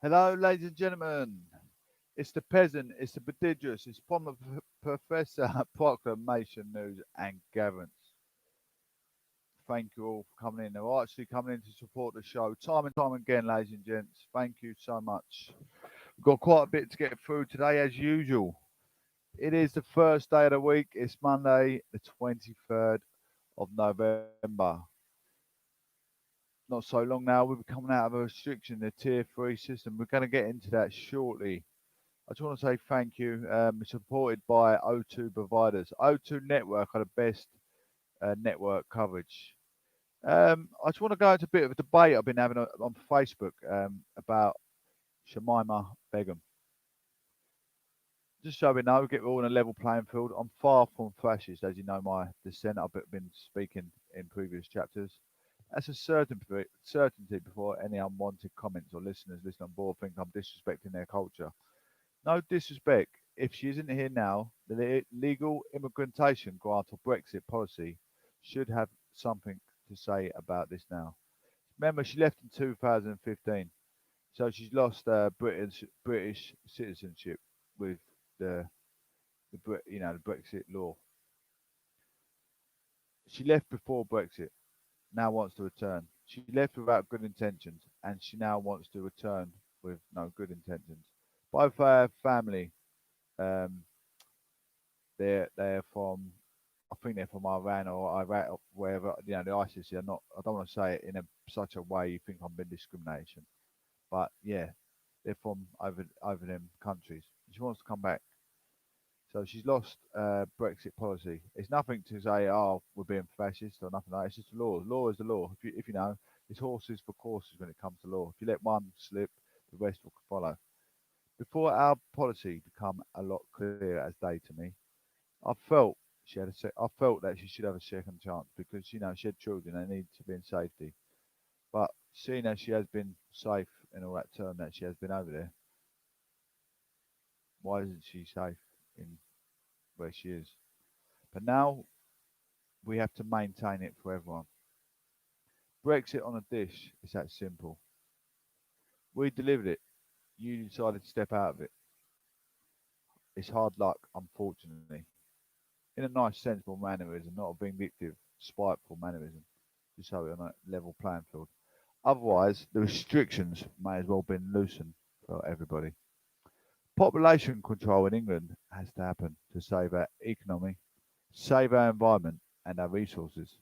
Hello, ladies and gentlemen. It's the peasant, it's the prodigious, it's from the Professor Proclamation News and Gavins. Thank you all for coming in. They're actually coming in to support the show time and time again, ladies and gents. Thank you so much. We've got quite a bit to get through today, as usual. It is the first day of the week. It's Monday, the 23rd of November. Not so long now, we'll be coming out of a restriction, the tier 3 system. We're going to get into that shortly. I just want to say thank you. Supported by O2 providers. O2 Network are the best network coverage. I just want to go into a bit of a debate I've been having on Facebook about Shamima Begum. Just so we know, we get all on a level playing field. I'm far from fascist, as you know my dissent. I've been speaking in previous chapters. That's a certainty before any unwanted comments or listeners listen on board think I'm disrespecting their culture. No disrespect. If she isn't here now, the legal immigration grant or Brexit policy should have something to say about this now. Remember, she left in 2015, so she's lost British citizenship with the the Brexit law. She left before Brexit. Now wants to return. She left without good intentions, and she now wants to return with no good intentions. Both her family um, they're from, I think they're from Iran or Iraq or wherever. The ISIS. Are not. I don't want to say it in such a way you think I'm being discrimination, but yeah, they're from over them countries. She wants to come back, so she's lost Brexit policy. It's nothing to say, oh, we're being fascist or nothing like that. It's just the law. Law is the law. If you know, it's horses for courses when it comes to law. If you let one slip, the rest will follow. Before our policy become a lot clearer as day to me, I felt I felt that she should have a second chance because she had children. They need to be in safety. But seeing as she has been safe in all that term that she has been over there, why isn't she safe in where she is? But now we have to maintain it for everyone. Brexit on a dish is that simple. We delivered it. You decided to step out of it. It's hard luck, unfortunately. In a nice, sensible mannerism, not a vindictive, spiteful mannerism, just so we're on a level playing field. Otherwise, the restrictions may as well be loosened for everybody. Population control in England has to happen to save our economy, save our environment, and our resources.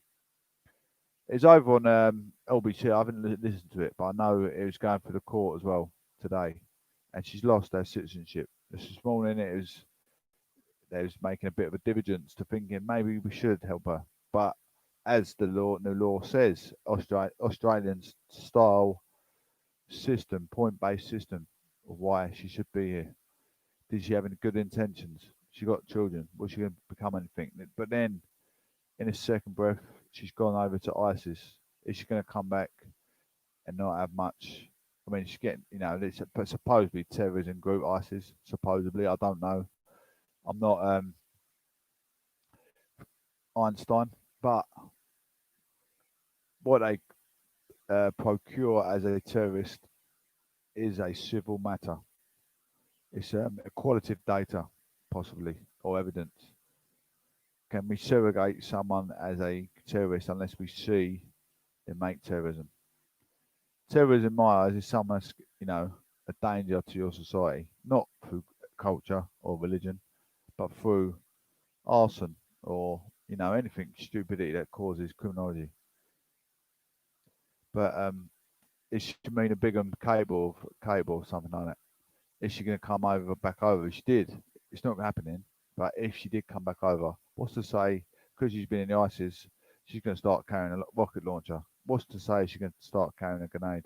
It's over on LBC. I haven't listened to it, but I know it was going through the court as well today, and she's lost her citizenship. This morning, they was making a bit of a divergence to thinking maybe we should help her, but as the new law says, Australian style system, point-based system of why she should be here. Did she have any good intentions? She got children. Was she going to become anything? But then, in a second breath, she's gone over to ISIS. Is she going to come back and not have much? I mean, she's getting, it's supposedly terrorism group ISIS. Supposedly, I don't know. I'm not Einstein, but what they procure as a terrorist is a civil matter. It's qualitative data, possibly, or evidence. Can we surrogate someone as a terrorist unless we see them make terrorism? Terrorism, in my eyes, is someone that's, a danger to your society, not through culture or religion, but through arson or, anything stupidity that causes criminology. But is she mean a big cable or something like that? Is she going to come back over? She did. It's not happening. But if she did come back over, what's to say? Because she's been in the ISIS, she's going to start carrying a rocket launcher. What's to say she's going to start carrying a grenade?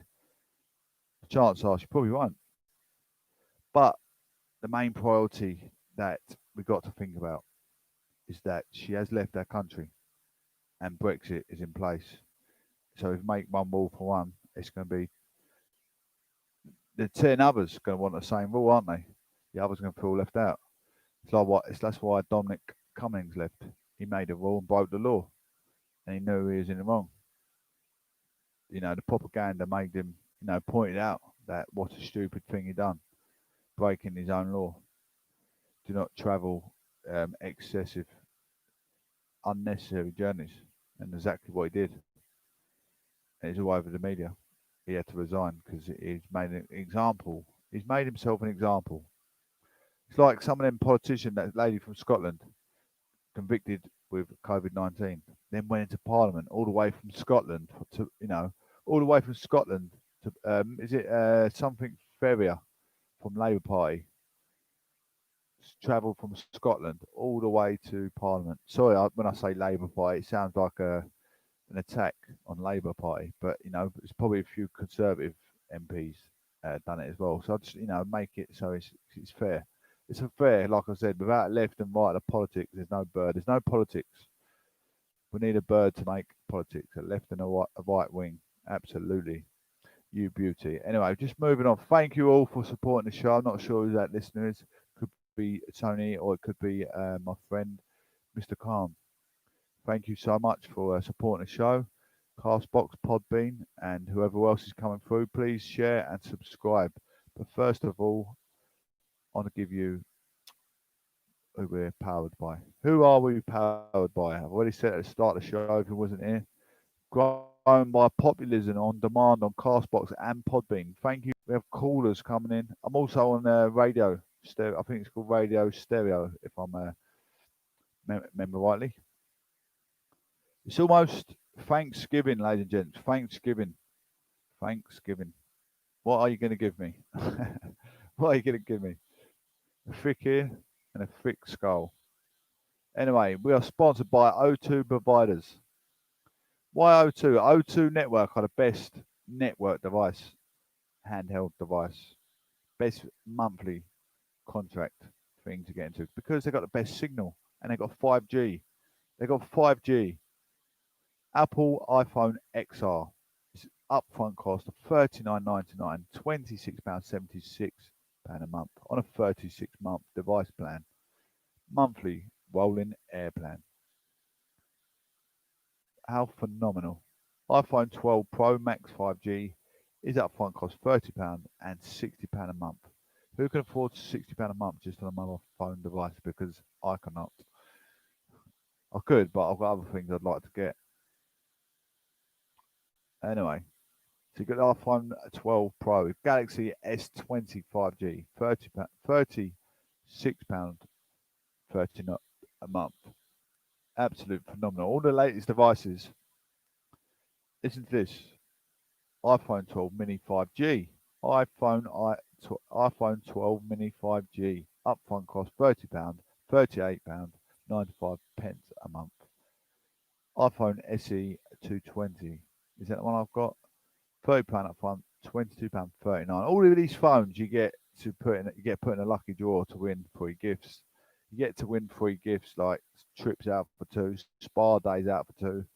The chances are she probably won't. But the main priority that we got to think about is that she has left our country and Brexit is in place. So if we make one rule for one, it's going to be the 10 others going to want the same rule, aren't they? The others are going to feel left out. That's why Dominic Cummings left. He made a rule and broke the law, and he knew he was in the wrong. The propaganda made him, pointed out that what a stupid thing he done, breaking his own law. Do not travel excessive, unnecessary journeys, and exactly what he did. And it's all over the media. He had to resign because he's made an example. He's made himself an example. It's like some of them politicians, that lady from Scotland, convicted with COVID-19, then went into Parliament all the way from Scotland to, all the way from Scotland to, is it something Ferrier from Labour Party, travelled from Scotland all the way to Parliament. Sorry, when I say Labour Party, it sounds like an attack on Labour Party, but it's probably a few Conservative MPs done it as well. So I just make it so it's fair. It's a fair, like I said, without left and right of politics. There's no bird. There's no politics. We need a bird to make politics. A left and a right wing. Absolutely, you beauty. Anyway, just moving on. Thank you all for supporting the show. I'm not sure who that listener is. Could be Tony or it could be my friend, Mr. Khan. Thank you so much for supporting the show. Castbox, Podbean, and whoever else is coming through, please share and subscribe. But first of all, I want to give you who we're powered by. Who are we powered by? I've already said at the start of the show, if it wasn't here. Grown by populism on demand on Castbox and Podbean. Thank you. We have callers coming in. I'm also on radio stereo. I think it's called Radio Stereo, if I'm remember rightly. It's almost Thanksgiving, ladies and gents. Thanksgiving. Thanksgiving. What are you going to give me? What are you going to give me? A thick ear and a thick skull. Anyway, we are sponsored by O2 Providers. Why O2? O2 Network are the best network device, handheld device, best monthly contract thing to get into because they've got the best signal and they've got 5G. They've got 5G. Apple iPhone XR. It's upfront cost of £39.99, £26.76 a month on a 36-month device plan. Monthly rolling air plan. How phenomenal. iPhone 12 Pro Max 5G is upfront cost £30 and £60 a month. Who can afford £60 a month just on a mobile phone device? Because I cannot. I could, but I've got other things I'd like to get. Anyway, so you got the iPhone 12 Pro, Galaxy S20 5G, £36.30 a month. Absolute phenomenal. All the latest devices. Listen to this. iPhone 12 Mini 5G. iPhone 12 Mini 5G. Upfront cost £30, £38.95 a month. iPhone SE 220. Is that the one I've got? £30 up front, £22.39. All of these phones you get to put in a lucky draw to win free gifts. You get to win free gifts like trips out for two, spa days out for two,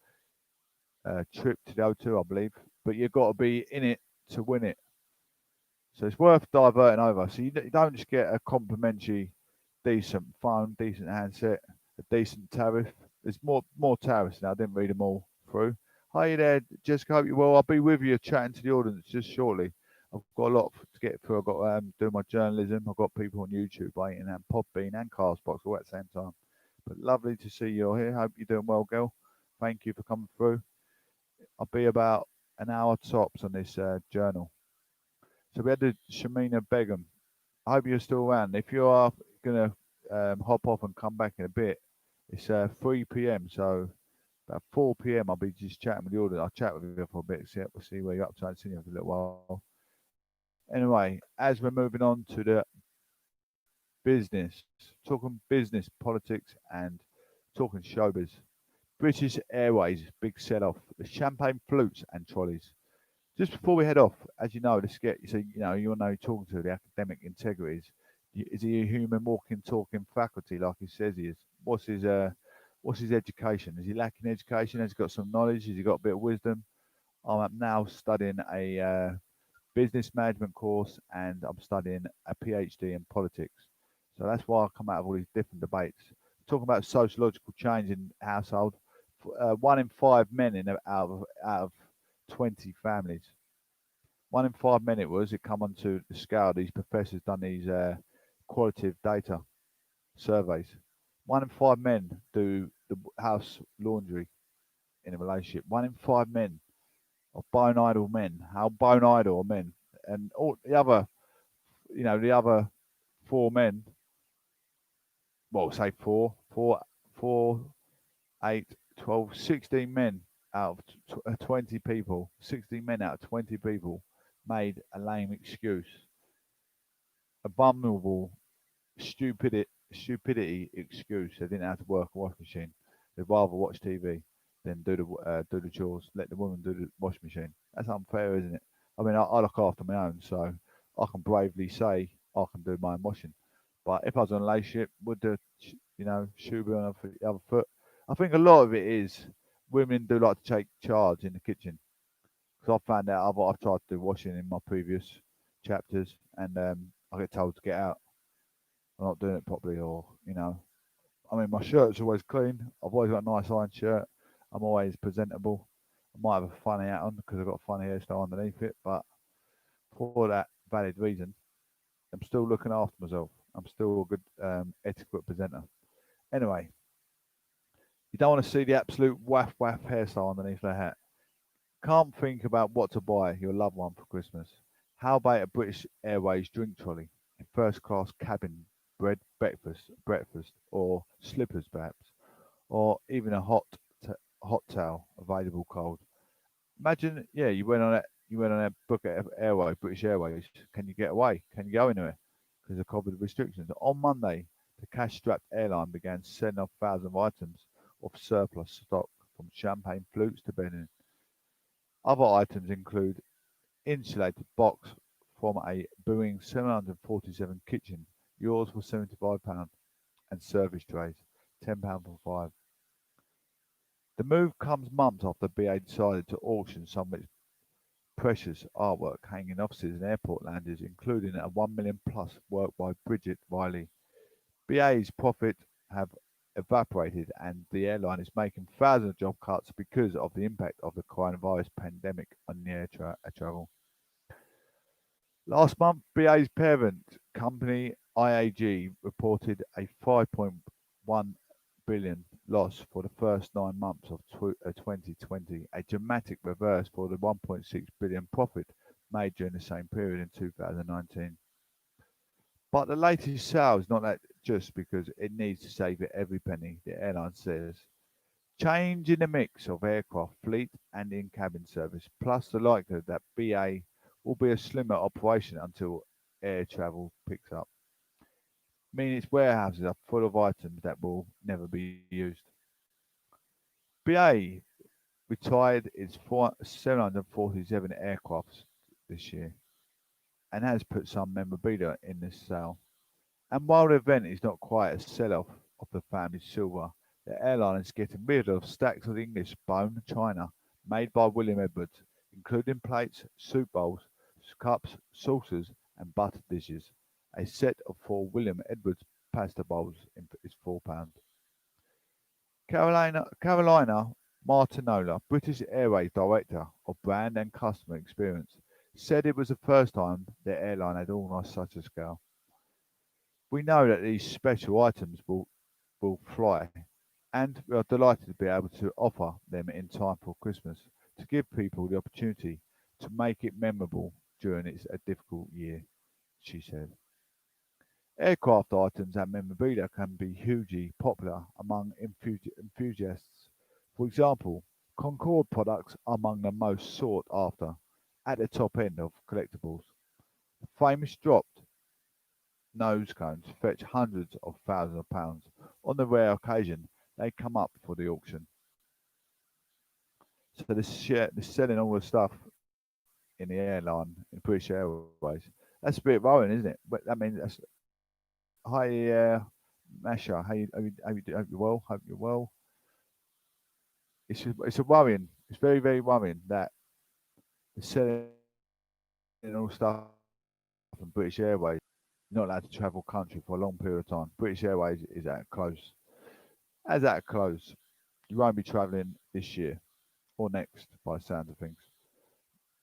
trip to go to, I believe. But you've got to be in it to win it. So it's worth diverting over. So you don't just get a complimentary, decent phone, decent handset, a decent tariff. There's more tariffs now. I didn't read them all through. Hi there, Jessica. Hope you're well. I'll be with you chatting to the audience just shortly. I've got a lot to get through. I've got do my journalism. I've got people on YouTube waiting and Podbean and Castbox all at the same time. But lovely to see you all here. Hope you're doing well, girl. Thank you for coming through. I'll be about an hour tops on this journal. So we had the Shamina Begum. I hope you're still around. If you are going to hop off and come back in a bit, it's 3 p.m. So about 4 p.m. I'll be just chatting with the audience. I'll chat with you for a bit. We'll see where you're up to. I haven't seen you for a little while. Anyway, as we're moving on to the business, talking business, politics, and talking showbiz. British Airways, big sell-off. The champagne flutes and trolleys. Just before we head off, as you know, let's get so you're talking to the academic integrities. Is he a human, walking, talking faculty like he says he is? What's his education? Is he lacking education? Has he got some knowledge? Has he got a bit of wisdom? I'm now studying a business management course and I'm studying a PhD in politics. So that's why I come out of all these different debates. Talking about sociological change in household. 1 in 5 men out of 20 families 1 in 5 men it was. It come onto the scale. These professors done these qualitative data surveys. 1 in 5 men do the house laundry in a relationship. 1 in 5 men are bone idle men. How bone idle are men? And all the other, the other 4 men, well, say four, 8, 12, 16 men out of 20 people, 16 men out of 20 people made a lame excuse, a vulnerable stupidity excuse. They didn't have to work a wash machine. They'd rather watch TV than do the chores. Let the woman do the wash machine. That's unfair, isn't it? I mean, I look after my own, so I can bravely say I can do my own washing. But if I was in a relationship, would the shoe be on the other foot? I think a lot of it is women do like to take charge in the kitchen. Because I found out I've tried to do washing in my previous chapters, and I get told to get out. I'm not doing it properly, or I mean, my shirt's always clean. I've always got a nice iron shirt. I'm always presentable. I might have a funny hat on because I've got a funny hairstyle underneath it, but for that valid reason, I'm still looking after myself. I'm still a good etiquette presenter. Anyway, you don't want to see the absolute waff waff hairstyle underneath the hat. Can't think about what to buy your loved one for Christmas. How about a British Airways drink trolley, a first class cabin, breakfast, or slippers perhaps, or even a hot towel available cold. Imagine, yeah, you went on a book at British Airways. Can you get away? Can you go anywhere? Because of COVID restrictions. On Monday, the cash-strapped airline began selling off thousands of items of surplus stock, from champagne flutes to bedding. Other items include insulated box from a Boeing 747 kitchen, yours for £75, and service trays, £10 for 5. The move comes months after BA decided to auction some of its precious artwork hanging in offices and airport lounges, including a 1 million plus work by Bridget Riley. BA's profit have evaporated, and the airline is making thousands of job cuts because of the impact of the coronavirus pandemic on the air travel. Last month, BA's parent company IAG reported a 5.1 billion loss for the first 9 months of 2020, a dramatic reverse for the 1.6 billion profit made during the same period in 2019. But the latest sale is not that just because it needs to save it every penny, the airline says. Change in the mix of aircraft fleet and in-cabin service, plus the likelihood that BA will be a slimmer operation until air travel picks up, mean its warehouses are full of items that will never be used. BA retired its 747 aircrafts this year and has put some memorabilia in this sale. And while the event is not quite a sell-off of the family's silver, the airline is getting rid of stacks of English bone china made by William Edwards, including plates, soup bowls, cups, saucers, and butter dishes. A set of 4 William Edwards pasta bowls is £4. Carolina Martinola, British Airways Director of Brand and Customer Experience, said it was the first time the airline had organised such a scale. We know that these special items will fly, and we are delighted to be able to offer them in time for Christmas to give people the opportunity to make it memorable during a difficult year, she said. Aircraft items and memorabilia can be hugely popular among enthusiasts. For example, Concorde products are among the most sought after, at the top end of collectibles. The famous dropped nose cones fetch hundreds of thousands of pounds. On the rare occasion they come up for the auction. So they're selling all the stuff in the airline, in British Airways. That's a bit worrying, isn't it? But I mean, hi, Masha. Hope you're well. Hope you're well. It's a worrying. It's very very worrying that they're selling all stuff from British Airways. You're not allowed to travel country for a long period of time. British Airways is at a close. As at a close, you won't be travelling this year or next, by the sound of things.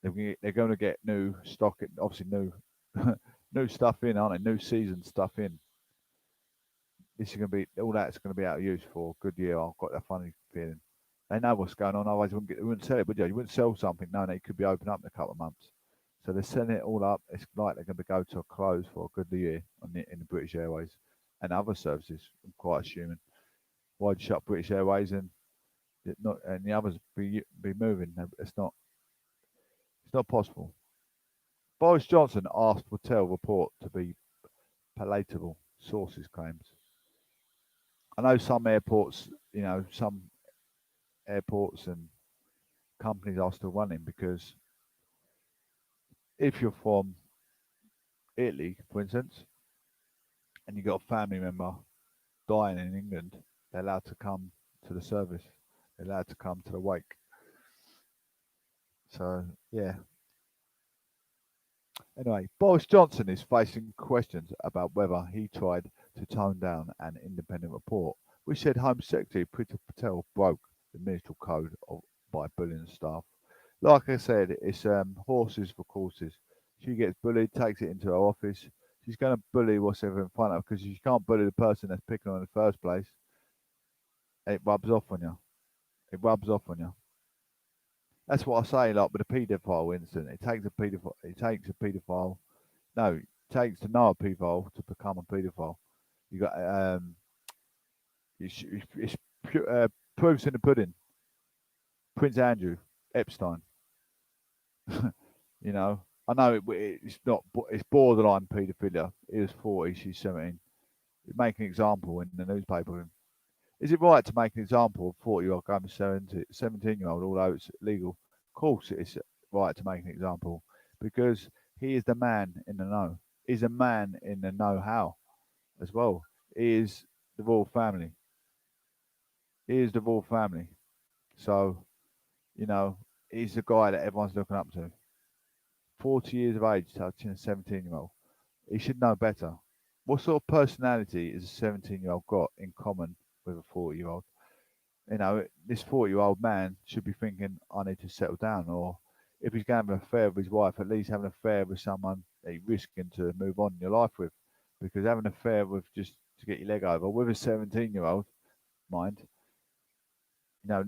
They're going to get new stock, obviously new new stuff in, aren't they? New season stuff in. This is going to be all that's going to be out of use for a good year. I've got that funny feeling. They know what's going on. Otherwise, they wouldn't sell it, would you? You wouldn't sell something knowing it could be open up in a couple of months. So they're selling it all up. It's like they're going to go to a close for a good year in the British Airways and other services. I'm quite assuming. Why'd you shut British Airways and not and the others be moving? It's not possible. Boris Johnson asked Patel report to be palatable. Sources claims. I know some airports, some airports and companies are still running because if you're from Italy, for instance, and you've got a family member dying in England, they're allowed to come to the service. They're allowed to come to the wake. So, yeah. Anyway, Boris Johnson is facing questions about whether he tried to tone down an independent report, which said Home Secretary Priti Patel broke the ministerial code by bullying staff. Like I said, it's horses for courses. She gets bullied, takes it into her office. She's going to bully whatever in front of her because she can't bully the person that's picking on her in the first place. It rubs off on you. It rubs off on you. That's what I say, like with a paedophile incident. It takes a paedophile. It takes a paedophile. No, it takes to know a paedophile to become a paedophile. You got it's proofs in the pudding. Prince Andrew, Epstein. I know it's not. It's borderline paedophilia. He was 40, she's 17. You make an example in the newspaper. Is it right to make an example of 40-year-old going 17-year-old, although it's legal? Of course, it's right to make an example because he is the man in the know. He's a man in the know-how as well. He is the royal family. He is the royal family. So, he's the guy that everyone's looking up to. 40 years of age touching a 17-year-old. He should know better. What sort of personality is a 17-year-old got in common with a 40-year-old? This 40-year-old man should be thinking, I need to settle down. Or if he's going to have an affair with his wife, at least have an affair with someone that you're risking to move on in your life with. Because having an affair with just to get your leg over, with a 17-year-old, mind, no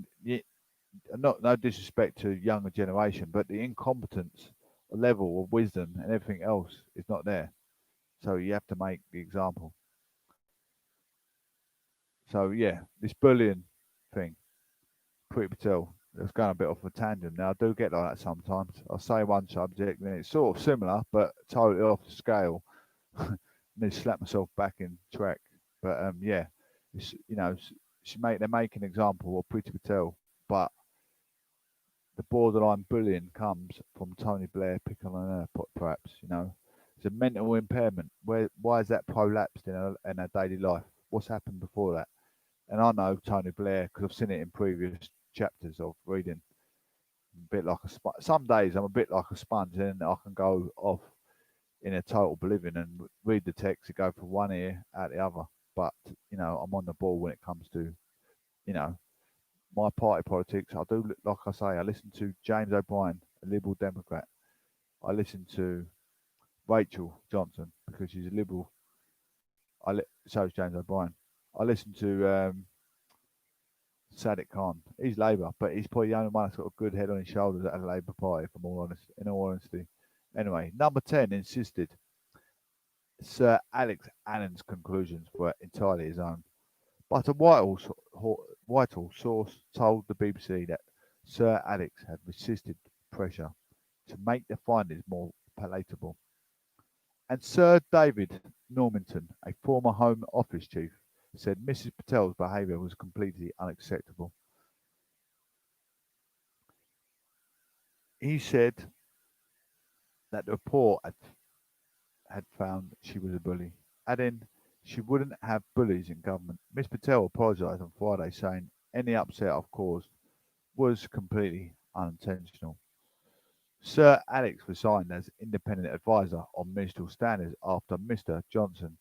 disrespect to younger generation, but the incompetence level of wisdom and everything else is not there. So you have to make the example. So yeah, this bullying thing, Priti Patel, it's going a bit off a tangent now. I do get like that sometimes. I'll say one subject and it's sort of similar, but totally off the scale. Need to slap myself back in track. But yeah, it's, they make an example of Priti Patel, but the borderline bullying comes from Tony Blair picking on her, perhaps. It's a mental impairment. Why is that prolapsed in her daily life? What's happened before that? And I know Tony Blair because I've seen it in previous chapters of reading. A bit like a sponge. Some days I'm a bit like a sponge, and I can go off in a total oblivion and read the text and go from one ear out the other. But I'm on the ball when it comes to you know my party politics. I do, like I say, I listen to James O'Brien, a Liberal Democrat. I listen to Rachel Johnson because she's a Liberal. So is James O'Brien. I listen to Sadiq Khan. He's Labour, but he's probably the only one that's got a good head on his shoulders at a Labour Party, in all honesty. Anyway, number 10 insisted Sir Alex Allen's conclusions were entirely his own. But a Whitehall source told the BBC that Sir Alex had resisted pressure to make the findings more palatable. And Sir David Normanton, a former Home Office chief, said Mrs. Patel's behaviour was completely unacceptable. He said that the report had found she was a bully, adding she wouldn't have bullies in government. Miss Patel apologised on Friday, saying any upset I've caused was completely unintentional. Sir Alex resigned as independent advisor on ministerial standards after Mr. Johnson,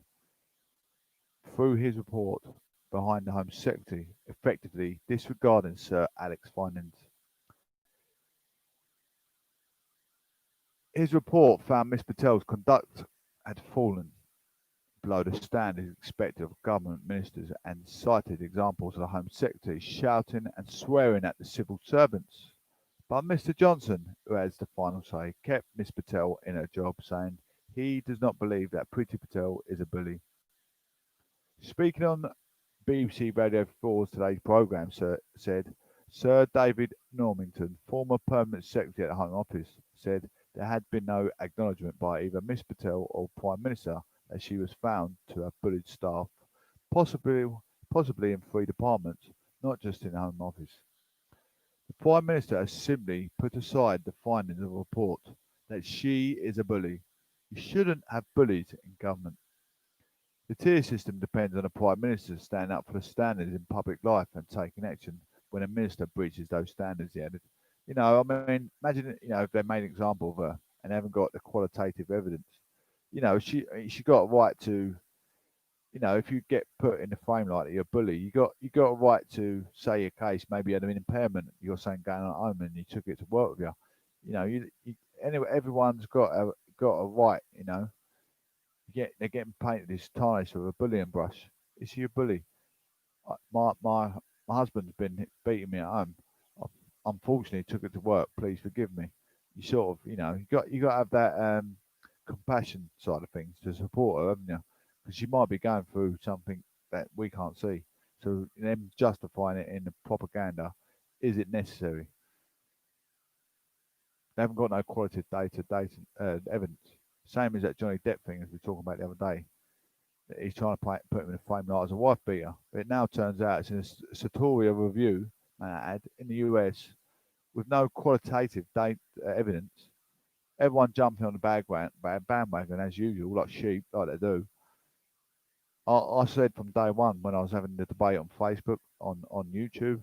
through his report behind the Home Secretary, effectively disregarding Sir Alex's findings. His report found Miss Patel's conduct had fallen below the standards expected of government ministers and cited examples of the Home Secretary shouting and swearing at the civil servants. But Mr. Johnson, who has the final say, kept Miss Patel in her job, saying he does not believe that Priti Patel is a bully. Speaking on BBC Radio 4's Today's programme, said Sir David Normington, former Permanent Secretary at the Home Office, said there had been no acknowledgement by either Miss Patel or Prime Minister that she was found to have bullied staff, possibly possibly in three departments, not just in the Home Office. The Prime Minister has simply put aside the findings of the report that she is a bully. You shouldn't have bullies in government. The tier system depends on the Prime Minister standing up for the standards in public life and taking action when a minister breaches those standards, he added. I mean, imagine, if they made an example of her and haven't got the qualitative evidence. She got a right to, if you get put in the frame like that, you're a bully. You got a right to say your case. Maybe you had an impairment. You're saying going on home and you took it to work with you. Anyway, everyone's got a right. They're getting painted this tarnish with a bullying brush. Is she a bully? My husband's been beating me at home. I unfortunately took it to work. Please forgive me. You sort of, you got to have that compassion side of things to support her, haven't you? Because she might be going through something that we can't see. So them justifying it in the propaganda, is it necessary? They haven't got no qualitative data evidence. Same as that Johnny Depp thing as we were talking about the other day. He's trying to put him in a frame like as a wife beater. But it now turns out it's in a sartorial review, may I add, in the US with no qualitative evidence. Everyone jumping on the bandwagon as usual, like sheep, like they do. I said from day one when I was having the debate on Facebook, on YouTube,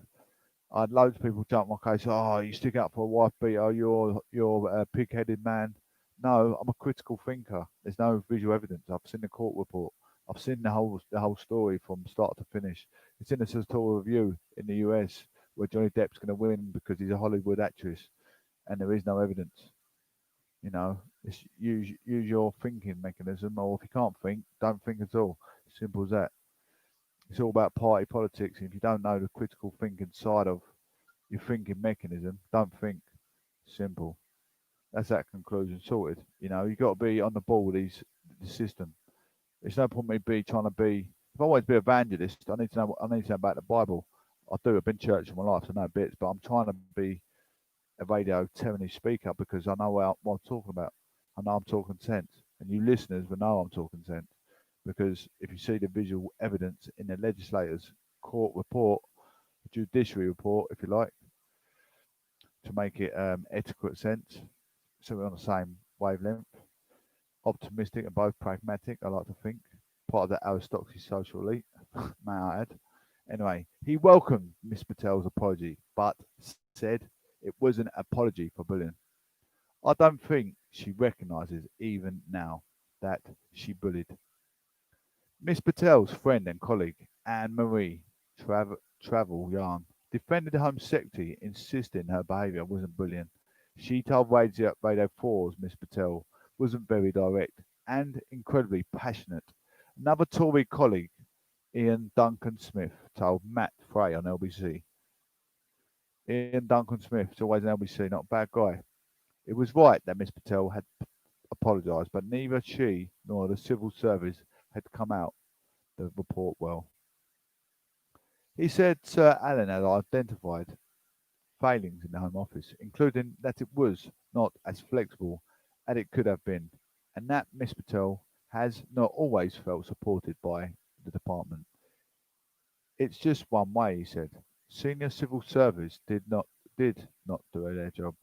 I had loads of people jump on my case. Oh, you stick up for a wife beater. You're a pig-headed man. No, I'm a critical thinker. There's no visual evidence. I've seen the court report. I've seen the whole story from start to finish. It's in a sartorial review in the US where Johnny Depp's going to win because he's a Hollywood actress, and there is no evidence. It's use your thinking mechanism, or if you can't think, don't think at all. Simple as that. It's all about party politics. If you don't know the critical thinking side of your thinking mechanism, don't think. Simple. That's that conclusion sorted. You got to be on the ball with the system. It's no point me trying to be. If I want to be evangelist, I need to know. I need to know about the Bible. I do. I've been to church all my life, so I know bits. But I'm trying to be a radio telling speaker because I know what I'm talking about. I know I'm talking sense, and you listeners will know I'm talking sense because if you see the visual evidence in the legislators' court report, judiciary report, if you like, to make it adequate sense, so we're on the same wavelength. Optimistic and both pragmatic, I like to think. Part of the aristocracy social elite, may I add. Anyway, he welcomed Miss Patel's apology, but said it was an apology for bullying. I don't think she recognises even now that she bullied. Miss Patel's friend and colleague, Anne Marie Travel Yarn, defended the Home Secretary, insisting her behaviour wasn't bullying. She told Radio 4's Miss Patel wasn't very direct and incredibly passionate. Another Tory colleague, Ian Duncan Smith, told Matt Frey on LBC. Ian Duncan Smith is always an LBC, not a bad guy. It was right that Miss Patel had apologised, but neither she nor the civil service had come out the report well. He said Sir Alan had identified failings in the Home Office, including that it was not as flexible as it could have been, and that Miss Patel has not always felt supported by the department. It's just one way, he said. Senior civil servants did not do their job.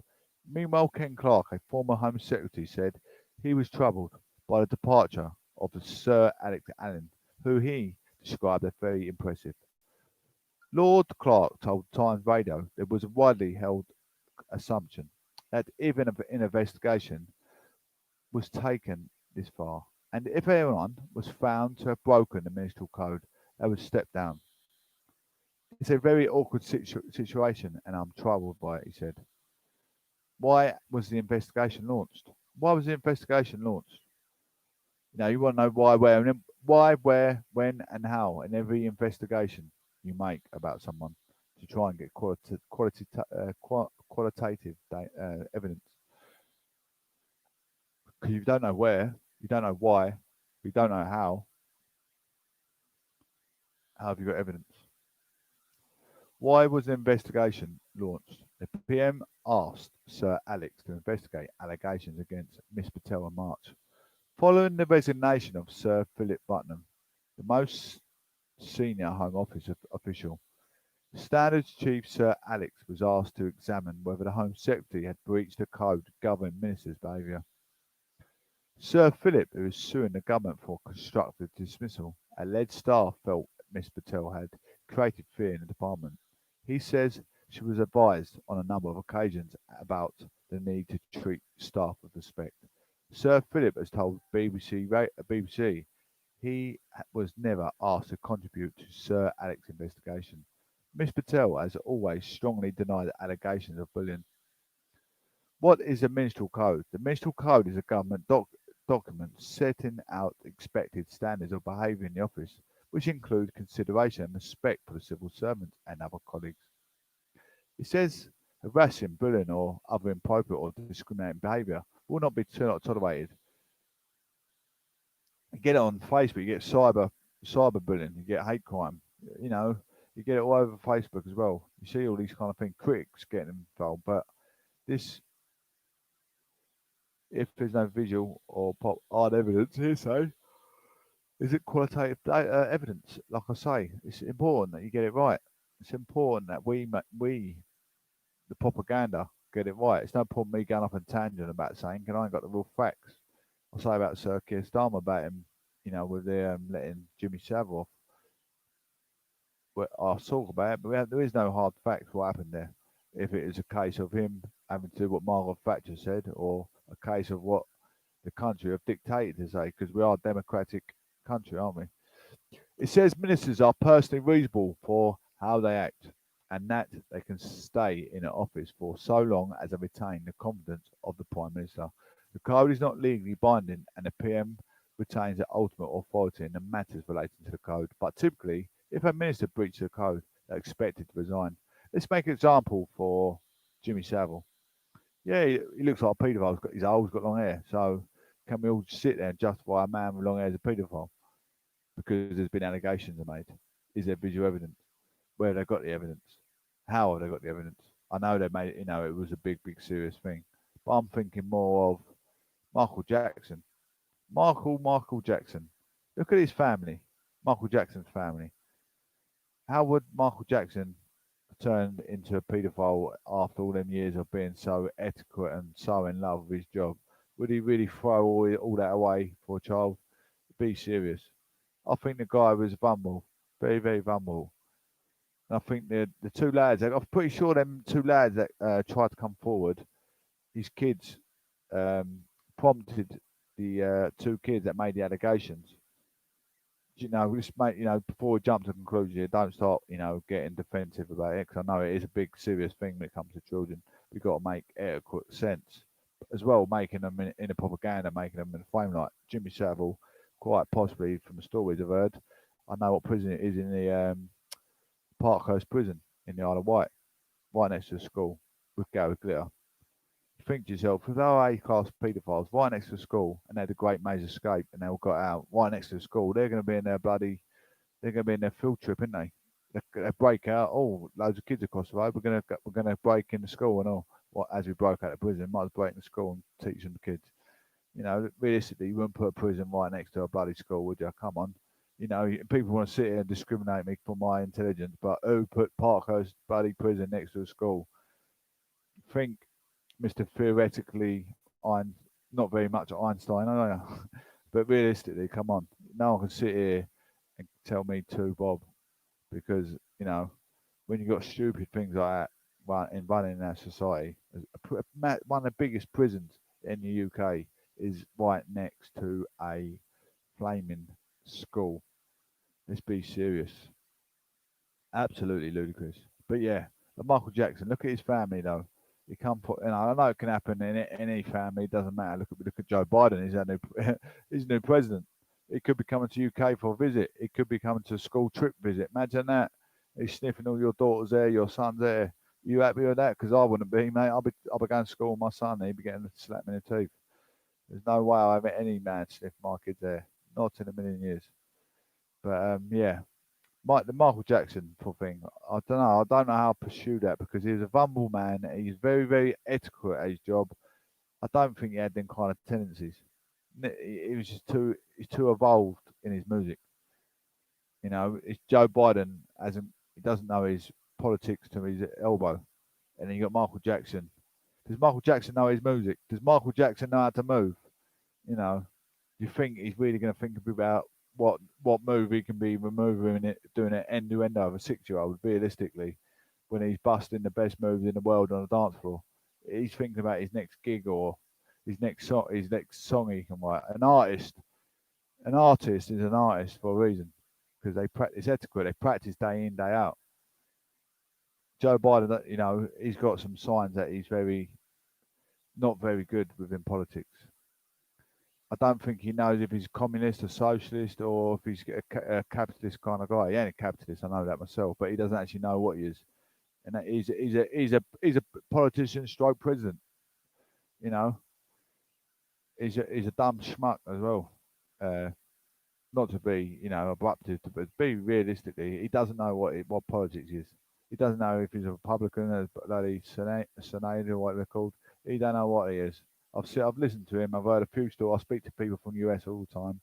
Meanwhile, Ken Clarke, a former Home Secretary, said he was troubled by the departure of the Sir Alex Allen, who he described as very impressive. Lord Clarke told Times Radio there was a widely held assumption that if an investigation was taken this far, and if anyone was found to have broken the ministerial code, they would step down. It's a very awkward situation, and I'm troubled by it, he said. Why was the investigation launched? Why was the investigation launched? You want to know why, where, and then why, where, when, and how in every investigation you make about someone to try and get qualitative evidence. Because you don't know where, you don't know why, you don't know how have you got evidence? Why was the investigation launched? The PM asked Sir Alex to investigate allegations against Miss Patel in March. Following the resignation of Sir Philip Putnam, the most senior Home Office official, Standards Chief Sir Alex was asked to examine whether the Home Secretary had breached the code governing ministers' behaviour. Sir Philip, who is suing the government for constructive dismissal, alleged staff felt Miss Patel had created fear in the department. He says she was advised on a number of occasions about the need to treat staff with respect. Sir Philip has told BBC he was never asked to contribute to Sir Alex's investigation. Miss Patel has always strongly denied allegations of bullying. What is a minstrel code? The minstrel code is a government document setting out expected standards of behaviour in the office, which include consideration and respect for the civil servants and other colleagues. It says harassing, bullying, or other inappropriate or discriminating behaviour will not be tolerated. You get it on Facebook, you get cyberbullying, you get hate crime, you know, you get it all over Facebook as well. You see all these kind of things, critics getting involved, but this, if there's no visual or hard evidence, hearsay, is it qualitative evidence? Like I say, it's important that you get it right. It's important that we, the propaganda, get it right. It's no point me going off on tangent about saying, I ain't got the real facts. I'll say about Sir Keir Starmer about him, with the letting Jimmy Savile off. Well, I'll talk about it, but there is no hard facts what happened there. If it is a case of him having to do what Margaret Thatcher said, or a case of what the country have dictated to say, because we are a democratic country, aren't we? It says ministers are personally reasonable for how they act, and that they can stay in an office for so long as they retain the confidence of the Prime Minister. The code is not legally binding, and the PM retains the ultimate authority in the matters relating to the code. But typically, if a minister breaches the code, they're expected to resign. Let's make an example for Jimmy Savile. Yeah, he looks like a paedophile. He's always got long hair. So can we all sit there and justify a man with long hair as a paedophile? Because there's been allegations are made. Is there visual evidence? Where have they got the evidence? How have they got the evidence? I know they made it, it was a big, big, serious thing. But I'm thinking more of Michael Jackson. Michael Jackson. Look at his family. Michael Jackson's family. How would Michael Jackson turn into a paedophile after all them years of being so etiquette and so in love with his job? Would he really throw all that away for a child? Be serious. I think the guy was vulnerable, very, very vulnerable. And I think the two lads, I'm pretty sure them two lads that tried to come forward, his kids prompted the two kids that made the allegations. Just make, before we jump to conclusion, don't start, getting defensive about it, because I know it is a big, serious thing when it comes to children. We've got to make adequate sense, as well, making them in a propaganda, making them in a frame like Jimmy Savile, quite possibly from the stories I've heard. I know what prison it is in the Parkhurst prison in the Isle of Wight, right next to the school with Gary Glitter. Think to yourself, if they were A-class paedophiles right next to the school and they had a great maze escape and they all got out right next to the school, they're going to be in their field trip, aren't they? They break out, loads of kids across the road. We're gonna break in the school and all. Well, as we broke out of prison, might as well break in the school and teach them the kids. Realistically, you wouldn't put a prison right next to a bloody school, would you? Come on. People want to sit here and discriminate me for my intelligence, but who put Parkhurst bloody prison next to a school? Think Mr. Theoretically, not very much Einstein, I don't know. But realistically, come on. No one can sit here and tell me to Bob, because, when you've got stupid things like that running in our society, one of the biggest prisons in the UK is right next to a flaming school. Let's be serious. Absolutely ludicrous. But yeah, Michael Jackson, look at his family though. You can't put, I know it can happen in any family. It doesn't matter. Look at Joe Biden. He's our new, he's new president. He could be coming to UK for a visit. He could be coming to a school trip visit. Imagine that. He's sniffing all your daughters there, your son's there. You happy with that? Because I wouldn't be, mate. I'll be going to school with my son. He'd be getting slapped in the teeth. There's no way I'll have any man sniff my kids there. Not in a million years. But yeah, the Michael Jackson thing. I don't know. I don't know how to pursue that because he was a vulnerable man. He's very, very ethical at his job. I don't think he had them kind of tendencies. He was just he's too evolved in his music. It's Joe Biden he doesn't know his politics to his elbow, and then you got Michael Jackson. Does Michael Jackson know his music? Does Michael Jackson know how to move? You know, you think he's really going to think about what move he can be removing it, doing it end to end over a 6-year-old realistically, when he's busting the best moves in the world on a dance floor. He's thinking about his next gig or his next song he can write. An artist is an artist for a reason because they practice etiquette. They practice day in, day out. Joe Biden, he's got some signs that he's not very good within politics. I don't think he knows if he's communist or socialist or if he's a capitalist kind of guy. He ain't a capitalist, I know that myself, but he doesn't actually know what he is. And he's a politician, stroke president. You know, he's a dumb schmuck as well. Not to be, abruptive, but be realistically, he doesn't know what politics is. He doesn't know if he's a Republican, a bloody senator, what they're called. He don't know what he is. I've listened to him. I've heard a few stories. I speak to people from the US all the time,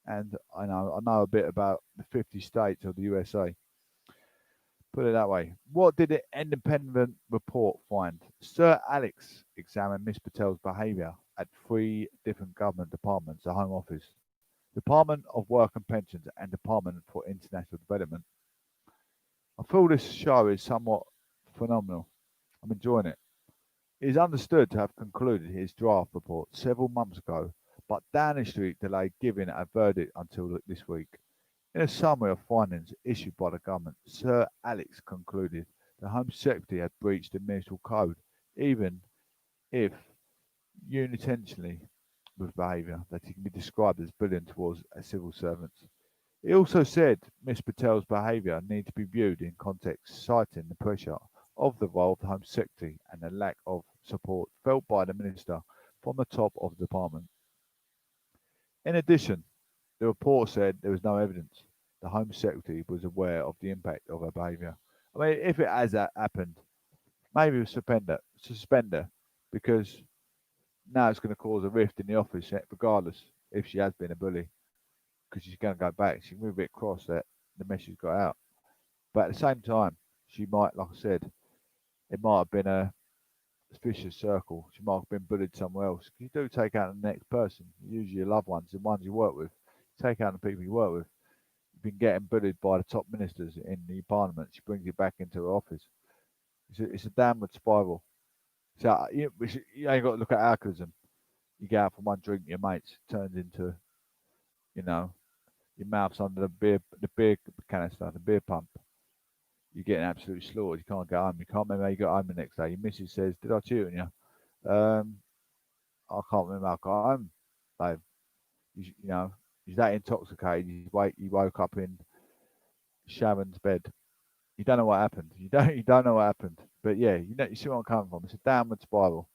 and I know a bit about the 50 states of the USA. Put it that way. What did the independent report find? Sir Alex examined Miss Patel's behaviour at 3 different government departments: the Home Office, Department of Work and Pensions, and Department for International Development. I feel this show is somewhat phenomenal. I'm enjoying it. He is understood to have concluded his draft report several months ago, but Downing Street delayed giving a verdict until this week. In a summary of findings issued by the government, Sir Alex concluded the Home Secretary had breached the ministerial code, even if unintentionally, with behaviour that he can be described as bullying towards a civil servant. He also said Miss Patel's behaviour needed to be viewed in context, citing the pressure of the role of the Home Secretary and the lack of support felt by the Minister from the top of the department. In addition, the report said there was no evidence the Home Secretary was aware of the impact of her behaviour. I mean, if it has happened, maybe suspend her, because now it's going to cause a rift in the office, regardless if she has been a bully, because she's going to go back. She can move it across that the message got out. But at the same time, she might, like I said, it might have been a vicious circle. She might have been bullied somewhere else. You do take out the next person, usually your loved ones, the ones you work with. Take out the people you work with. You've been getting bullied by the top ministers in the parliament. She brings it back into her office. It's a downward spiral. So you ain't got to look at alcoholism. You go out for one drink, your mates turns into, your mouth's under the beer canister, the beer pump. You're getting absolutely slaughtered. You can't go home. You can't remember how you got home the next day. Your missus says, "Did I cheat on you?" I can't remember how I got home, babe. You're that intoxicated. You woke up in Sharon's bed. You don't know what happened. You don't know what happened. But yeah, you see where I'm coming from. It's a downward spiral.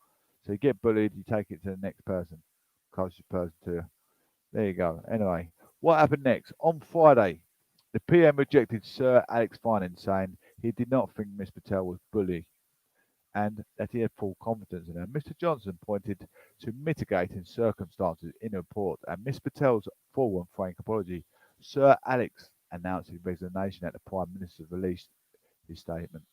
So you get bullied, you take it to the next person, closest person to you. There you go. Anyway, what happened next? On Friday, the PM rejected Sir Alex's findings, saying he did not think Miss Patel was bully and that he had full confidence in her. Mr. Johnson pointed to mitigating circumstances in the report and Miss Patel's full and frank apology. Sir Alex announced his resignation at the Prime Minister released his statement.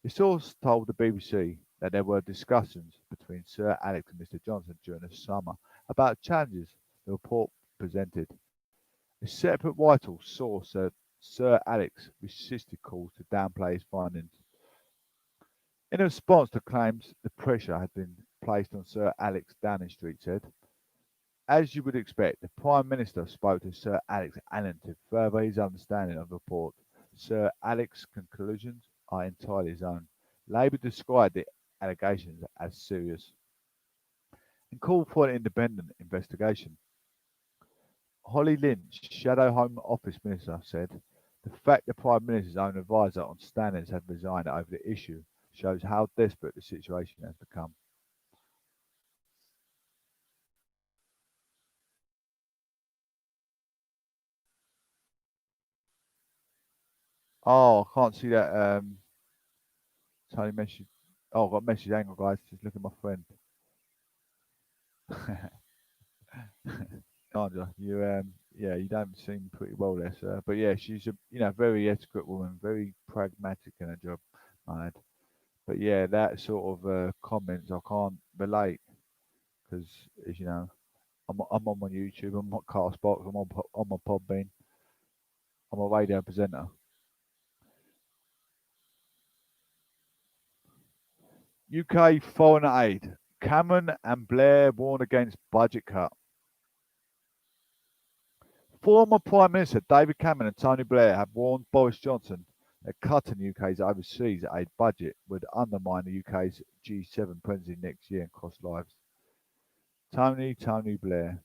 The source told the BBC that there were discussions between Sir Alex and Mr. Johnson during the summer about challenges the report presented. A separate vital source said Sir Alex resisted calls to downplay his findings. In response to claims the pressure had been placed on Sir Alex, Downing Street said, "As you would expect, the Prime Minister spoke to Sir Alex Allen to further his understanding of the report. Sir Alex's conclusions are entirely his own. Labour described the allegations as serious and called for an independent investigation. Holly Lynch, Shadow Home Office Minister, said, "The fact the Prime Minister's own advisor on standards had resigned over the issue shows how desperate the situation has become." Oh, I can't see that. Tony message. Oh, I've got a message. Hang on, guys. Just look at my friend. Sandra, yeah, you don't seem pretty well there, sir. But yeah, she's a, very etiquette woman, very pragmatic in her job, mind. But yeah, that sort of comments I can't relate because, as you know, I'm on my YouTube, I'm on Castbox, on my Podbean, I'm a radio presenter. UK foreign aid. Cameron and Blair warn against budget cut. Former Prime Minister David Cameron and Tony Blair have warned Boris Johnson that cutting the UK's overseas aid budget would undermine the UK's G7 presidency next year and cost lives. Tony Blair.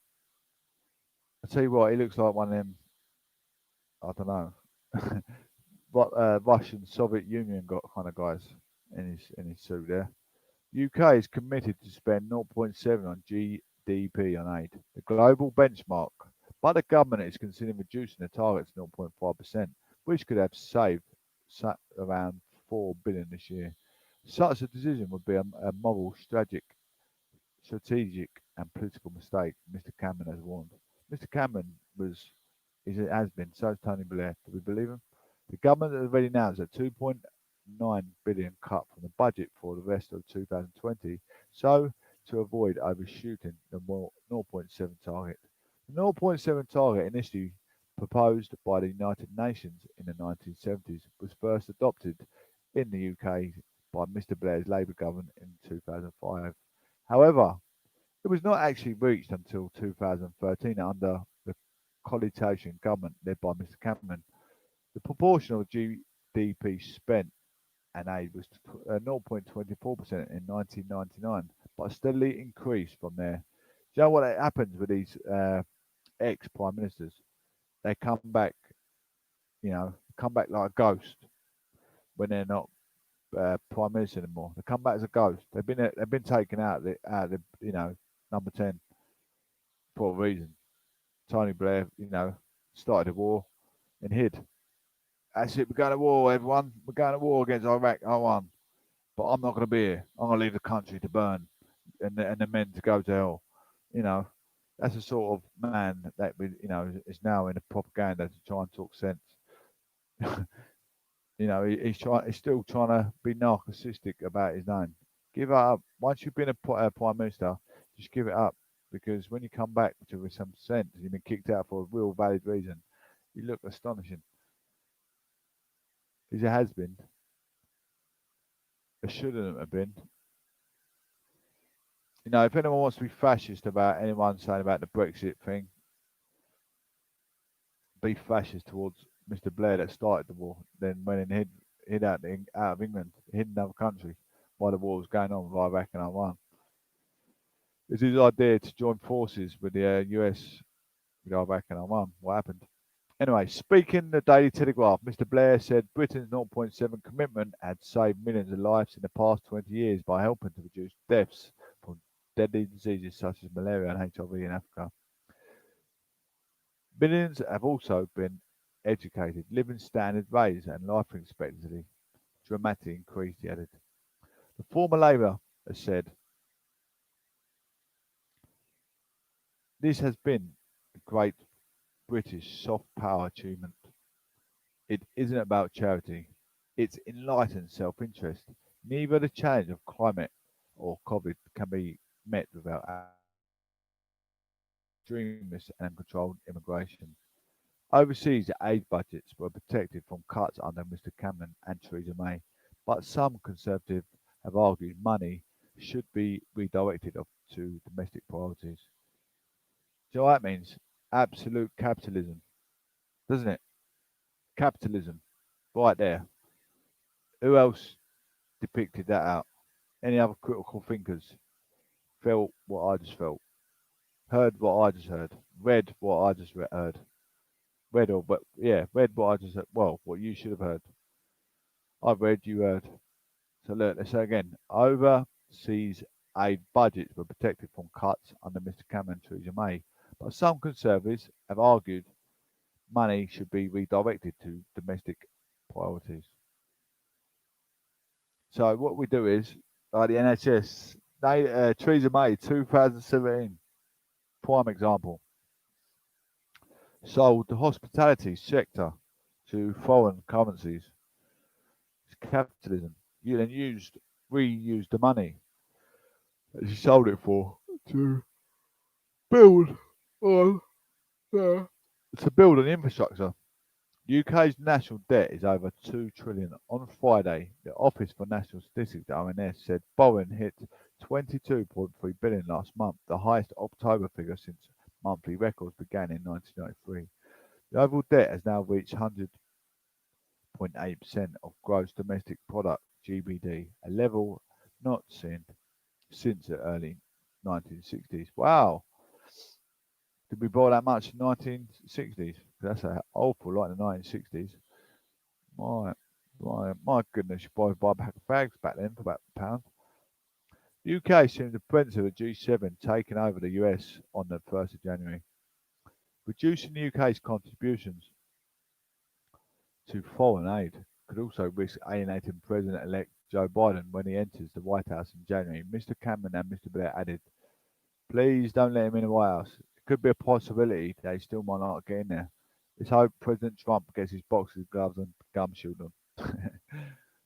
I tell you what, he looks like one of them. I don't know, what Russian Soviet Union got kind of guys in his suit there. UK is committed to spend 0.7 on GDP on aid, the global benchmark, but the government is considering reducing the target to 0.5%, which could have saved around 4 billion this year. Such a decision would be a moral, strategic, and political mistake, Mr. Cameron has warned. Mr. Cameron has been, so has Tony Blair. Do we believe him? The government has already announced a 2.9 billion cut from the budget for the rest of 2020, so to avoid overshooting the 0.7 target. The 0.7 target, initially proposed by the United Nations in the 1970s, was first adopted in the UK by Mr. Blair's Labour government in 2005. However, it was not actually reached until 2013 under the coalition government led by Mr. Cameron. The proportion of GDP spent and aid was 0.24% in 1999, but steadily increased from there. Do you know what happens with these ex-prime ministers? They come back like a ghost when they're not prime minister anymore. They come back as a ghost. They've been taken out of the number 10 for a reason. Tony Blair, started a war and hid. That's it. We're going to war, everyone. We're going to war against Iraq. I won, but I'm not going to be here. I'm going to leave the country to burn, and the men to go to hell. You know, that's the sort of man that is now in the propaganda to try and talk sense. He's still trying to be narcissistic about his name. Give it up. Once you've been a prime minister, just give it up. Because when you come back with some sense, you've been kicked out for a real valid reason, you look astonishing. Because it has been. It shouldn't have been. If anyone wants to be fascist about anyone saying about the Brexit thing, be fascist towards Mr. Blair that started the war, then went and hid out of England, hid in another country while the war was going on with Iraq and Iran. It's his idea to join forces with the US with Iraq and Iran. What happened? Anyway, speaking the Daily Telegraph, Mr. Blair said Britain's 0.7 commitment had saved millions of lives in the past 20 years by helping to reduce deaths from deadly diseases such as malaria and HIV in Africa. Millions have also been educated, living standards raised, and life expectancy dramatically increased, he added. The former Labour has said, "This has been a great British soft power achievement. It isn't about charity, it's enlightened self-interest. Neither the challenge of climate or COVID can be met without extremist and uncontrolled immigration. Overseas aid budgets were protected from cuts under Mr. Cameron and Theresa May, but some Conservatives have argued money should be redirected to domestic priorities." So that means absolute capitalism, doesn't it? Capitalism, right there. Who else depicted that out? any other critical thinkers felt what I just felt, heard what I just heard, read what I just heard, read what I just heard. Well, what you should have heard. I read, you heard. So look, let's say again. Overseas aid budgets were protected from cuts under Mr. Cameron and Theresa May, but some Conservatives have argued money should be redirected to domestic priorities. So what we do is, like the NHS, Theresa May, 2017, prime example, sold the hospitality sector to foreign currencies. It's capitalism. You then reused the money that she sold it for to build on to build an infrastructure. The UK's national debt is over 2 trillion. On Friday, the Office for National Statistics, the ONS, said borrowing hit 22.3 billion last month, the highest October figure since monthly records began in 1993. The overall debt has now reached 100.8% of gross domestic product (GBD), a level not seen since the early 1960s. Wow! Did we borrow that much in 1960s? That's an awful lot in the 1960s. My goodness, you probably buy a pack of fags back then for about £1. The UK seems the president of the G7 taking over the US on the 1st of January. Reducing the UK's contributions to foreign aid could also risk alienating President-elect Joe Biden when he enters the White House in January. Mr. Cameron and Mr. Blair added, please don't let him in the White House. It could be a possibility that he still might not get in there. Let's hope President Trump gets his boxing gloves and gum shield on.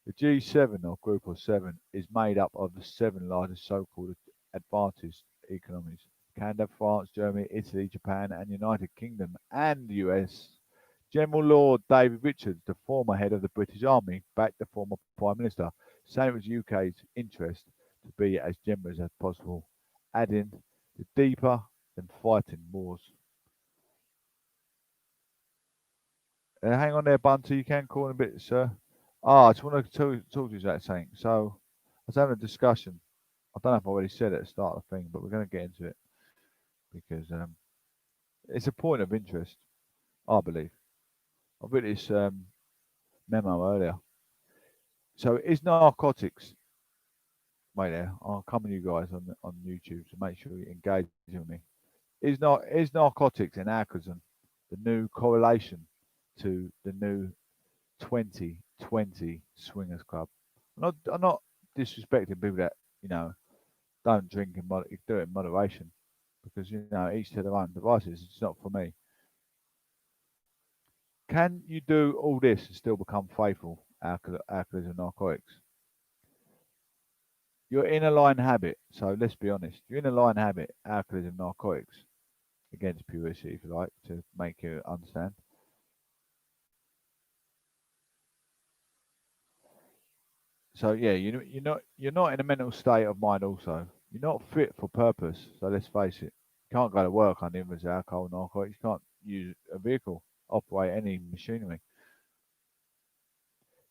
The G7, or Group of Seven, is made up of the 7 largest so-called advantaged economies: Canada, France, Germany, Italy, Japan, and United Kingdom, and the US. General Lord David Richards, the former head of the British Army, backed the former Prime Minister, saying it was UK's interest to be as generous as possible, adding, the deeper than fighting wars. Hang on there, Bunty, you can call in a bit, sir. I just want to talk to you about something. So, I was having a discussion. I don't know if I already said it at the start of the thing, but we're going to get into it because it's a point of interest, I believe. I've read this memo earlier. So, is narcotics, wait there, I'll come with you guys on YouTube to make sure you engage with me. Is narcotics and alcoholism the new correlation to the new 2020 Swingers Club? I'm not disrespecting people that, don't drink and do it in moderation, because, each to their own devices. It's not for me. Can you do all this and still become faithful, alcoholism and narcotics? You're in a line habit, so let's be honest. You're in a line habit, alcoholism, narcotics, against purity, if you like, to make you understand. So yeah, you're not in a mental state of mind. Also, you're not fit for purpose. So let's face it, you can't go to work under the influence of alcohol, narcotics. You can't use a vehicle, operate any machinery.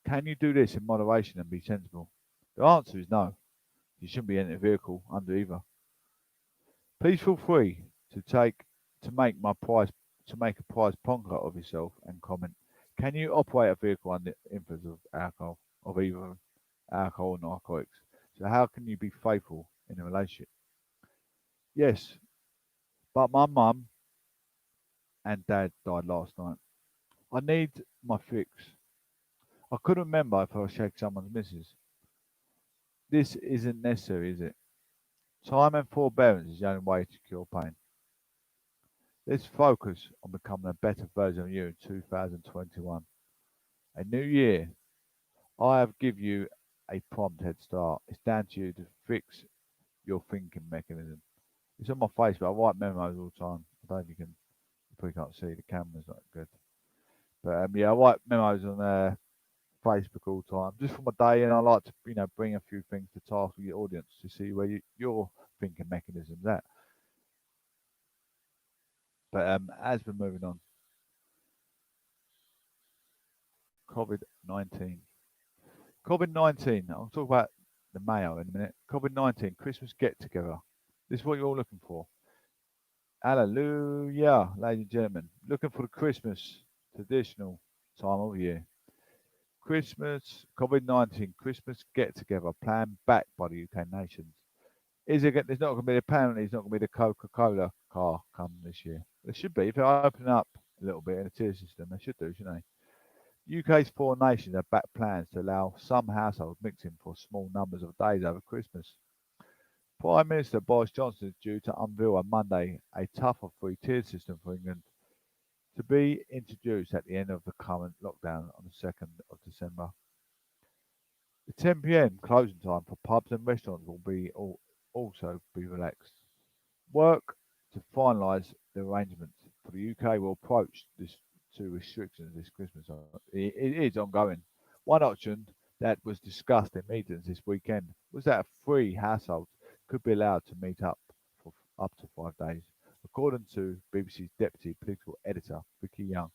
Can you do this in moderation and be sensible? The answer is no. You shouldn't be in a vehicle under either. Please feel free to make a prize ponker of yourself and comment. Can you operate a vehicle under the influence of alcohol, of either alcohol or narcotics? So how can you be faithful in a relationship? Yes, but my mum and dad died last night. I need my fix. I couldn't remember if I shagged someone's missus. This isn't necessary, is it? Time and forbearance is the only way to cure pain. Let's focus on becoming a better version of you in 2021. A new year. I have given you a prompt head start. It's down to you to fix your thinking mechanism. It's on my face, but I write memos all the time. I don't know if you probably can't see, the camera's not good. But yeah, I write memos on Facebook all the time, just for my day, and I like to, bring a few things to task with your audience to see where your thinking mechanism's at. But as we're moving on, COVID-19. COVID-19. I'll talk about the mayo in a minute. COVID-19 Christmas get together. This is what you're all looking for. Hallelujah, ladies and gentlemen. Looking for the Christmas traditional time of year. Christmas, COVID-19 Christmas get together plan backed by the UK nations. There's not going to be, apparently, it's not going to be the Coca-Cola car come this year. There should be. If they open up a little bit in the tier system, they should do, shouldn't they? UK's four nations have backed plans to allow some households mixing for small numbers of days over Christmas. Prime Minister Boris Johnson is due to unveil on Monday a tougher three-tier system for England to be introduced at the end of the current lockdown on the 2nd of December. The 10 p.m. closing time for pubs and restaurants will also be relaxed. Work to finalise the arrangements for the UK will approach this two restrictions this Christmas. It is ongoing. One option that was discussed in meetings this weekend was that three households could be allowed to meet up for up to 5 days, according to BBC's deputy political editor Vicky Young.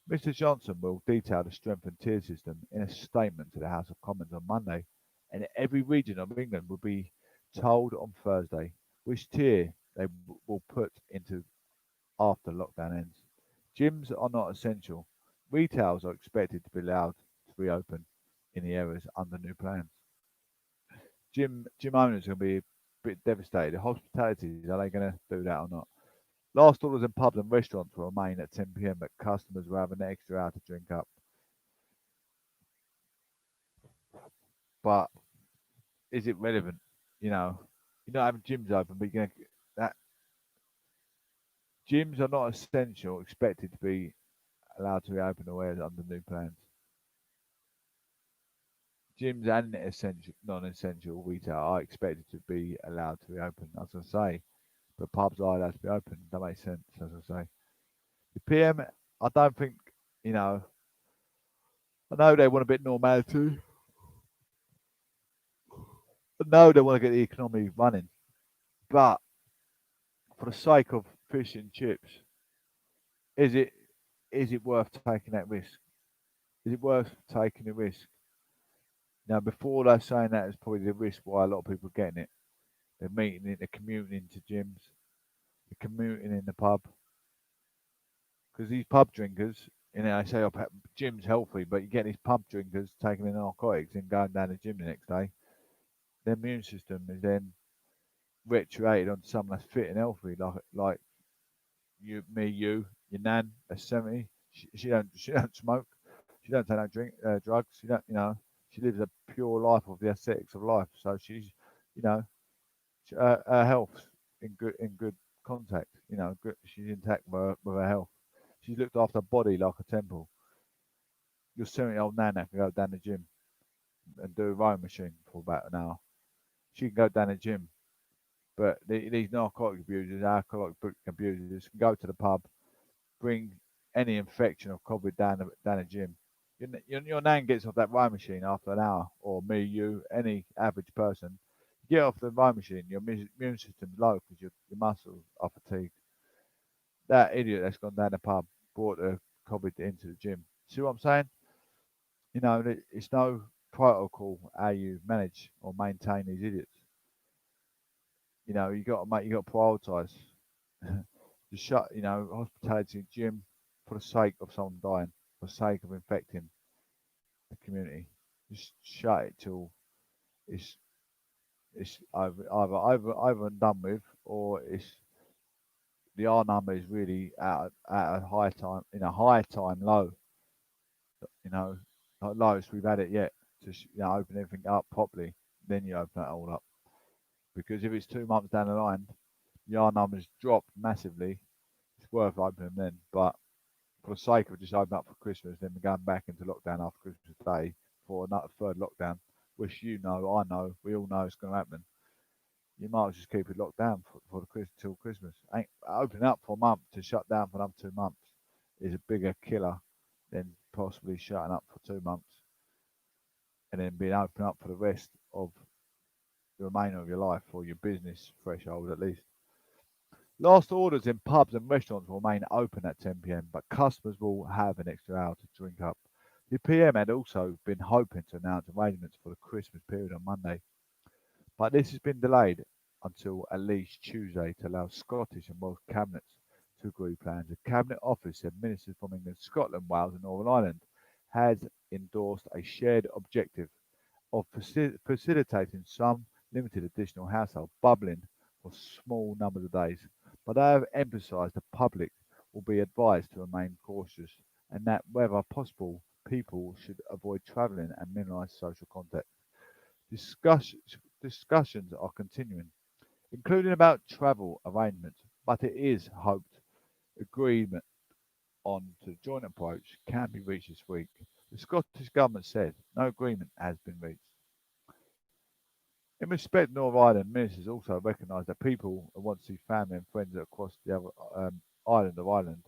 Mr Johnson will detail the strengthened tier system in a statement to the House of Commons on Monday, and every region of England will be told on Thursday which tier they will put into after lockdown ends. Gyms are not essential. Retails are expected to be allowed to reopen in the areas under new plans. Gym owners are going to be a bit devastated. Hospitalities, are they going to do that or not? Last orders in pubs and restaurants will remain at 10 p.m, but customers will have an extra hour to drink up. But is it relevant? You know, you're not having gyms open, but you're going to, that gyms are not essential, expected to be allowed to reopen the wares under new plans. Gyms and non-essential retail are expected to be allowed to reopen, as I say, but pubs are allowed to be open. That makes sense, as I say. The PM, I don't think, you know, I know they want a bit normality. I know they want to get the economy running, but for the sake of fish and chips, is it is it worth taking that risk? Is it worth taking the risk? Now, before they're saying that is probably the risk why a lot of people are getting it. They're meeting in, they're commuting into gyms, they're commuting in the pub. Because these pub drinkers, you know, I say, oh, gym's healthy, but you get these pub drinkers taking in narcotics and going down the gym the next day. Their immune system is then reiterated on someone that's fit and healthy, like you, your nan, that's 70. She don't smoke. She don't take no drugs. She don't, you know, she lives a pure life of the aesthetics of life. So she's, you know, her health's in good contact. You know, good, she's intact with her health. She's looked after her body like a temple. Your 70-year-old nan that can go down the gym and do a rowing machine for about an hour. She can go down the gym. But these narcotic abusers, alcoholic abusers can go to the pub, bring any infection of COVID down the gym. Your nan gets off that rowing machine after an hour, or me, you, any average person. You get off the rowing machine, your immune system's low because your muscles are fatigued. That idiot that's gone down the pub brought the COVID into the gym. See what I'm saying? You know, it's no protocol how you manage or maintain these idiots. You know, you got to prioritise. Just shut, you know, hospitality, gym, for the sake of someone dying, for the sake of infecting the community. Just shut it till it's either and done with, or it's the R number is really at a high time, in a high time low. You know, not lowest we've had it yet. Just, you know, open everything up properly, then you open it all up. Because if it's 2 months down the line, the R numbers drop massively. It's worth opening then. But for the sake of just opening up for Christmas, then we're going back into lockdown after Christmas Day for another third lockdown, which you know, I know, we all know it's going to happen. You might as well just keep it locked down for the till Christmas. Opening up for a month to shut down for another 2 months is a bigger killer than possibly shutting up for 2 months and then being open up for the rest of the remainder of your life, or your business threshold at least. Last orders in pubs and restaurants will remain open at 10 p.m, but customers will have an extra hour to drink up. The PM had also been hoping to announce arrangements for the Christmas period on Monday, but this has been delayed until at least Tuesday to allow Scottish and Welsh cabinets to agree plans. The Cabinet Office said ministers from England, Scotland, Wales, and Northern Ireland had endorsed a shared objective of facilitating some limited additional household bubbling for small numbers of days, but they have emphasised the public will be advised to remain cautious and that wherever possible, people should avoid travelling and minimise social contact. Discuss, Discussions are continuing, including about travel arrangements, but it is hoped agreement on to the joint approach can be reached this week. The Scottish Government said no agreement has been reached. In respect of Northern Ireland, ministers also recognise that people want to see family and friends across the other island of Ireland,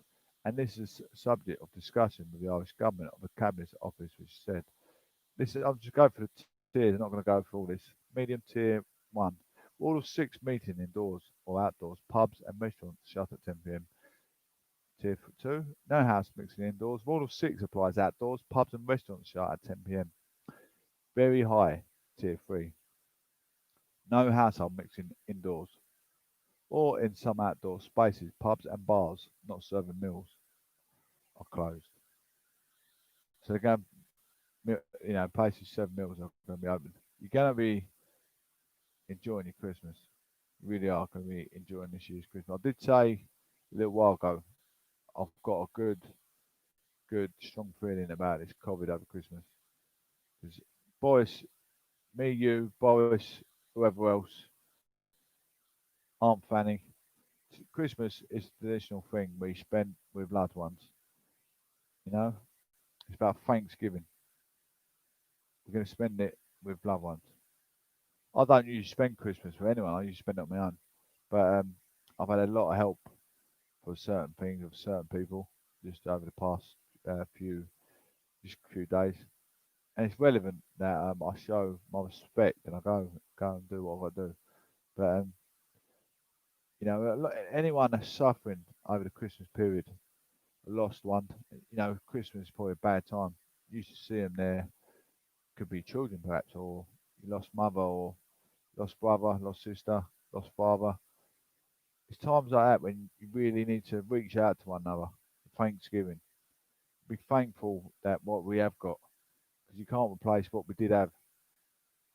and this is subject of discussion with the Irish Government of the Cabinet Office, which said, this is, I'm just going for the tiers, I'm not going to go through all this. Medium tier 1, all of 6 meeting indoors or outdoors, pubs and restaurants shut at 10 p.m. Tier 2, no house mixing indoors, rule of 6 applies outdoors, pubs and restaurants shut at 10 p.m. Very high, tier 3, no household mixing indoors or in some outdoor spaces, pubs and bars not serving meals are closed. So they're going, places serving meals are going to be open. You're going to be enjoying your Christmas. You really are going to be enjoying this year's Christmas. I did say a little while ago, I've got a good, strong feeling about this COVID over Christmas. Because Boris, me, you, Boris, whoever else, Aunt Fanny, Christmas is the traditional thing we spend with loved ones. You know, it's about Thanksgiving. We're going to spend it with loved ones. I don't usually spend Christmas with anyone. I usually spend it on my own. But I've had a lot of help for certain things with certain people just over the past few days, and it's relevant that I show my respect and I go and do what I got to do. But anyone that's suffering over the Christmas period, a lost one, Christmas is probably a bad time. You used to see them there. Could be children perhaps, or you lost mother, or lost brother, lost sister, lost father. It's times like that when you really need to reach out to one another. Thanksgiving. Be thankful that what we have got, because you can't replace what we did have.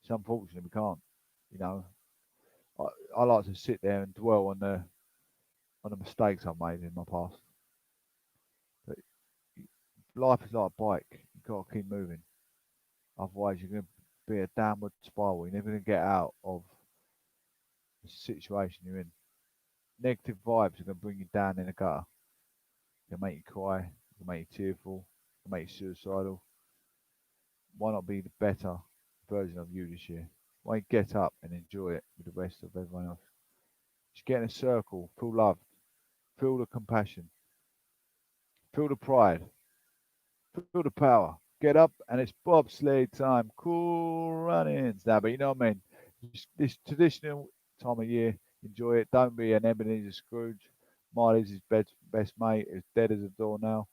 It's unfortunate we can't. You know, I like to sit there and dwell on the mistakes I've made in my past. But life is like a bike. You've got to keep moving. Otherwise, you're going to be a downward spiral. You're never going to get out of the situation you're in. Negative vibes are going to bring you down in the gutter. They'll make you cry. They'll make you tearful. They'll make you suicidal. Why not be the better version of you this year? Why don't you get up and enjoy it with the rest of everyone else? Just get in a circle, feel loved, feel the compassion, feel the pride, feel the power. Get up and it's bobsleigh time. Cool runnings now, but you know what I mean? This traditional time of year, enjoy it. Don't be an Ebenezer Scrooge. Marley's his best mate is dead as a door now.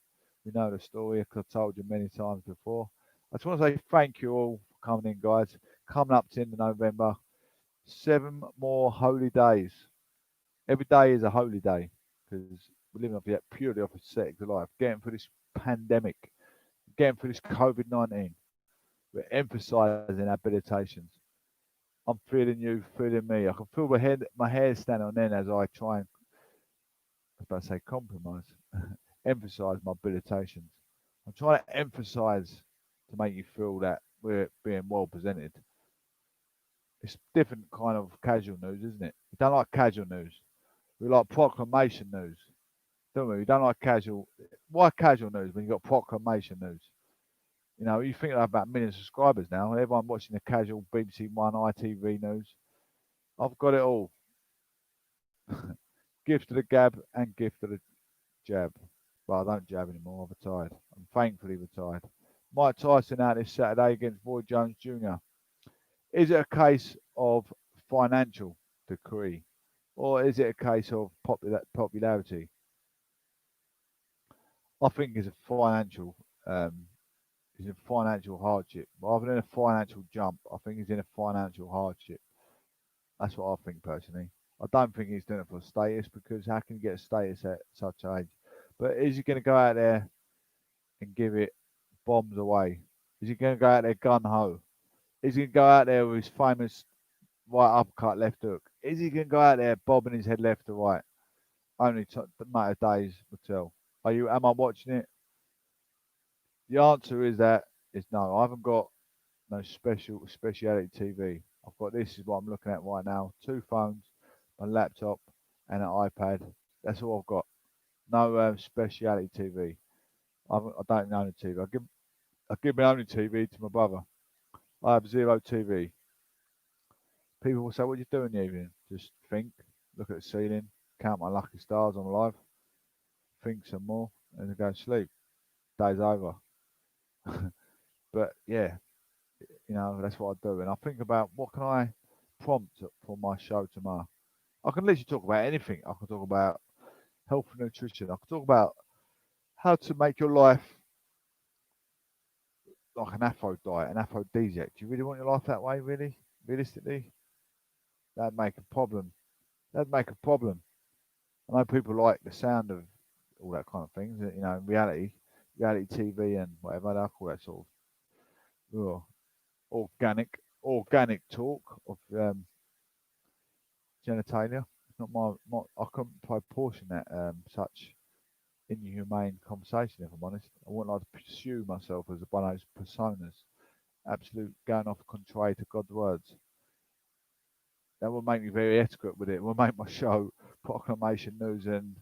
We know the story, I've told you many times before. I just want to say thank you all for coming in, guys. Coming up to the end of November, 7 more holy days. Every day is a holy day because we're living off yet purely off ascetic life. Getting through this pandemic, getting through this COVID-19. We're emphasising our meditations. I'm feeling you, feeling me. I can feel my hair standing on end as I try and, I was about to say compromise, emphasise my meditations. I'm trying to emphasise to make you feel that we're being well presented. It's different kind of casual news, isn't it? We don't like casual news. We like proclamation news, don't we? We don't like casual. Why casual news when you've got proclamation news? You think I have about a million subscribers now. Everyone watching the casual BBC One, ITV news. I've got it all. Gift to the gab and gift to the jab. But I don't jab anymore. I've retired. I'm thankfully retired. Mike Tyson out this Saturday against Roy Jones Jr. Is it a case of financial decree, or is it a case of popularity? I think it's a financial He's in financial hardship. Rather than a financial jump, I think he's in a financial hardship. That's what I think personally. I don't think he's doing it for status because how can you get a status at such age? But is he going to go out there and give it bombs away? Is he going to go out there gun ho? Is he going to go out there with his famous right uppercut, left hook? Is he going to go out there bobbing his head left to right? Only the matter of days will tell. Are you? Am I watching it? The answer is that is no. I haven't got no speciality TV. I've got this is what I'm looking at right now. Two phones, my laptop, and an iPad. That's all I've got. No speciality TV. I don't own a TV. I give my only TV to my brother. I have zero TV. People will say, "What are you doing in the evening?" Just think, look at the ceiling, count my lucky stars I'm alive, think some more, and then go to sleep. Day's over. But yeah, that's what I do. And I think about what can I prompt for my show tomorrow. I can literally talk about anything. I can talk about health and nutrition. I can talk about how to make your life like an Afro diet, an aphrodisiac. Do you really want your life that way, really? Realistically? That'd make a problem. That'd make a problem. I know people like the sound of all that kind of things. In reality TV and whatever they call that sort of organic talk of genitalia. It's not my I couldn't proportion that such inhumane conversation. If I'm honest, I wouldn't like to pursue myself as one of those personas. Absolute going off contrary to God's words. That would make me very etiquette with it. It would make my show proclamation news and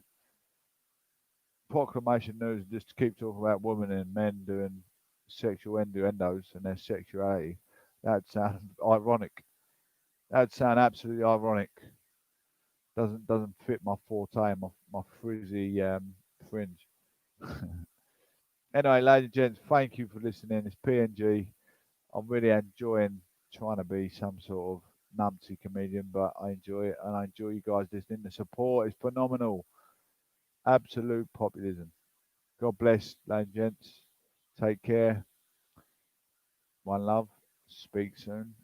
just keep talking about women and men doing sexual endos and their sexuality. That'd sound ironic. That'd sound absolutely ironic. Doesn't fit my forte, my frizzy fringe. Anyway, ladies and gents, thank you for listening. It's PNG. I'm really enjoying trying to be some sort of numpty comedian, but I enjoy it and I enjoy you guys listening. The support is phenomenal. Absolute populism. God bless, ladies and gents. Take care. One love. Speak soon.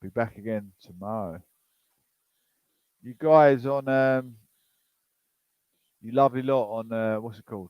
Be back again tomorrow. You guys on you lovely lot on what's it called?